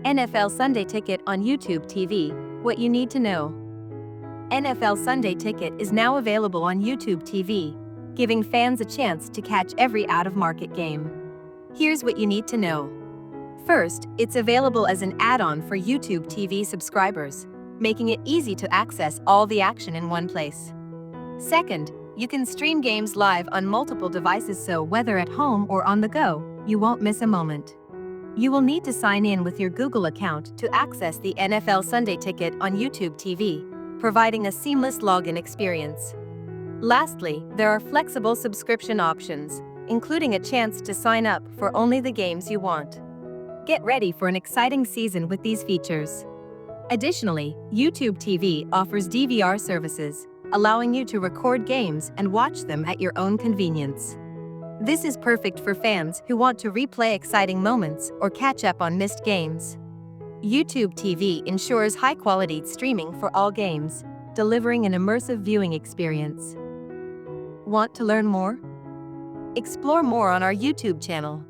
NFL Sunday Ticket on YouTube TV, what you need to know. NFL Sunday Ticket is now available on YouTube TV, giving fans a chance to catch every out-of-market game. Here's what you need to know. First, it's available as an add-on for YouTube TV subscribers, making it easy to access all the action in one place. Second, you can stream games live on multiple devices, so whether at home or on the go, you won't miss a moment. You will need to sign in with your Google account to access the NFL Sunday Ticket on YouTube TV, providing a seamless login experience. Lastly, there are flexible subscription options, including a chance to sign up for only the games you want. Get ready for an exciting season with these features. Additionally, YouTube TV offers DVR services, allowing you to record games and watch them at your own convenience. This is perfect for fans who want to replay exciting moments or catch up on missed games. YouTube TV ensures high-quality streaming for all games, delivering an immersive viewing experience. Want to learn more? Explore more on our YouTube channel.